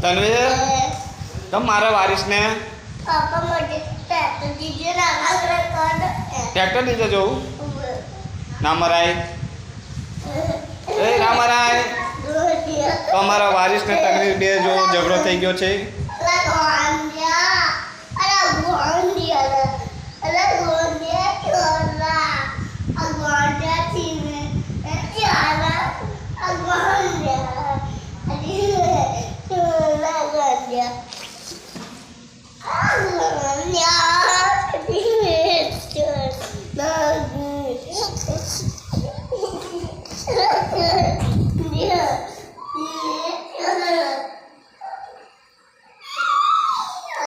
તનવીર મારા વારીસને પાપા માટે tractor દીજે tractor દીધે જોવું ના મરાય ના મરાય તો અમારા વારીસને તનવીર બે જો ઝઘડો થઈ ગયો છે.